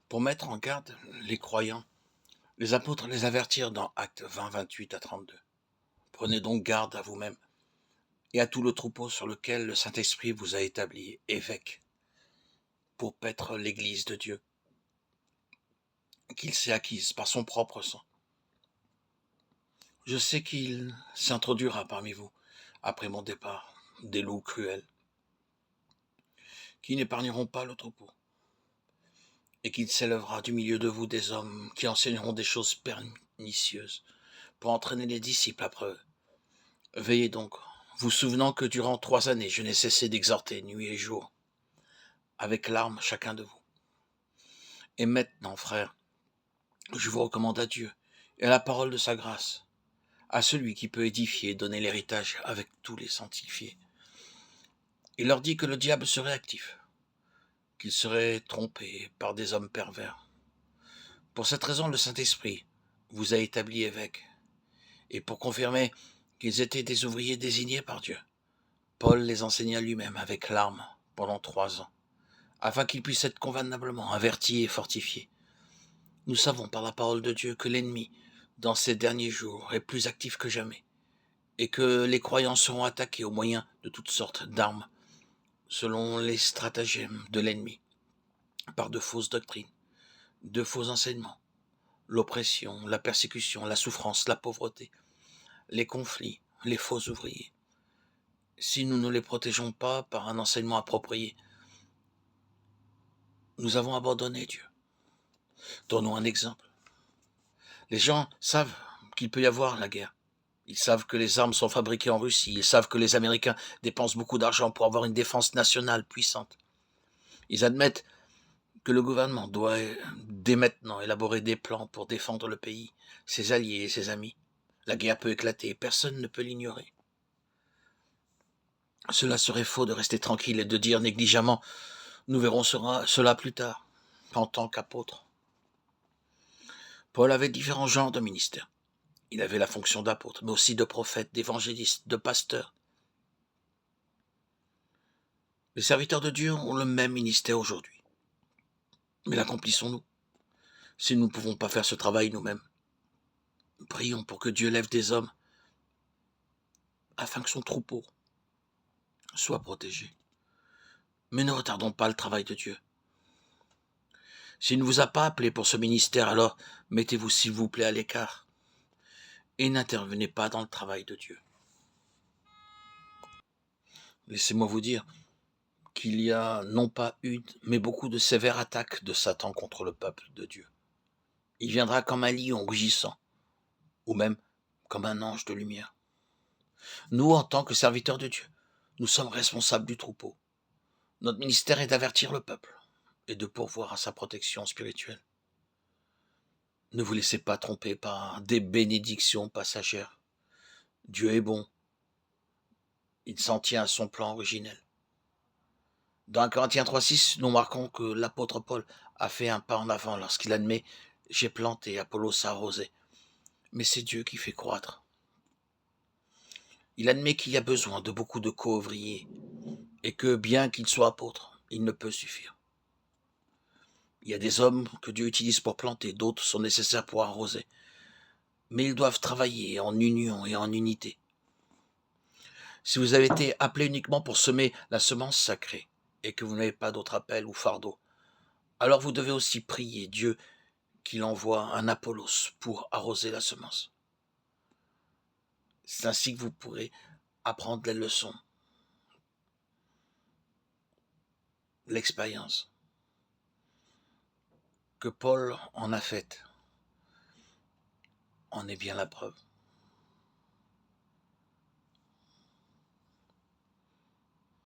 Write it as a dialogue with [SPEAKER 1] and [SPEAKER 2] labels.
[SPEAKER 1] Pour mettre en garde les croyants, les apôtres les avertirent dans Actes 20, 28 à 32. Prenez donc garde à vous-même et à tout le troupeau sur lequel le Saint-Esprit vous a établi évêque pour paître l'Église de Dieu, qu'il s'est acquise par son propre sang. Je sais qu'il s'introduira parmi vous, après mon départ, des loups cruels, qui n'épargneront pas le troupeau, et qu'il s'élèvera du milieu de vous des hommes qui enseigneront des choses pernicieuses, pour entraîner les disciples après eux. Veillez donc, vous souvenant que durant 3 années, je n'ai cessé d'exhorter nuit et jour, avec larmes chacun de vous. Et maintenant, frères, je vous recommande à Dieu et à la parole de sa grâce, à celui qui peut édifier et donner l'héritage avec tous les sanctifiés. Il leur dit que le diable serait actif, qu'il serait trompé par des hommes pervers. Pour cette raison, le Saint-Esprit vous a établi évêque, et pour confirmer qu'ils étaient des ouvriers désignés par Dieu, Paul les enseigna lui-même avec larmes pendant 3 ans, afin qu'ils puissent être convenablement avertis et fortifiés. Nous savons par la parole de Dieu que l'ennemi, dans ces derniers jours, est plus actif que jamais, et que les croyants seront attaqués au moyen de toutes sortes d'armes, selon les stratagèmes de l'ennemi, par de fausses doctrines, de faux enseignements, l'oppression, la persécution, la souffrance, la pauvreté, les conflits, les faux ouvriers. Si nous ne les protégeons pas par un enseignement approprié, nous avons abandonné Dieu. Donnons un exemple. Les gens savent qu'il peut y avoir la guerre. Ils savent que les armes sont fabriquées en Russie. Ils savent que les Américains dépensent beaucoup d'argent pour avoir une défense nationale puissante. Ils admettent que le gouvernement doit dès maintenant élaborer des plans pour défendre le pays, ses alliés et ses amis. La guerre peut éclater, personne ne peut l'ignorer. Cela serait faux de rester tranquille et de dire négligemment « Nous verrons cela plus tard », en tant qu'apôtre. Paul avait différents genres de ministères. Il avait la fonction d'apôtre, mais aussi de prophète, d'évangéliste, de pasteur. Les serviteurs de Dieu ont le même ministère aujourd'hui. Mais l'accomplissons-nous? Si nous ne pouvons pas faire ce travail nous-mêmes, prions pour que Dieu lève des hommes afin que son troupeau soit protégé. Mais ne retardons pas le travail de Dieu. S'il ne vous a pas appelé pour ce ministère, alors mettez-vous s'il vous plaît à l'écart et n'intervenez pas dans le travail de Dieu. Laissez-moi vous dire qu'il y a non pas une, mais beaucoup de sévères attaques de Satan contre le peuple de Dieu. Il viendra comme un lion rugissant, ou même comme un ange de lumière. Nous, en tant que serviteurs de Dieu, nous sommes responsables du troupeau. Notre ministère est d'avertir le peuple et de pourvoir à sa protection spirituelle. Ne vous laissez pas tromper par des bénédictions passagères. Dieu est bon. Il s'en tient à son plan originel. Dans 1 Corinthiens 3,6, nous marquons que l'apôtre Paul a fait un pas en avant lorsqu'il admet « J'ai planté, Apollos a arrosé, mais c'est Dieu qui fait croître ». Il admet qu'il y a besoin de beaucoup de co-ouvriers et que bien qu'il soit apôtre, il ne peut suffire. Il y a des hommes que Dieu utilise pour planter, d'autres sont nécessaires pour arroser. Mais ils doivent travailler en union et en unité. Si vous avez été appelé uniquement pour semer la semence sacrée et que vous n'avez pas d'autre appel ou fardeau, alors vous devez aussi prier Dieu qu'il envoie un Apollos pour arroser la semence. C'est ainsi que vous pourrez apprendre les leçons, l'expérience que Paul en a faite en est bien la preuve.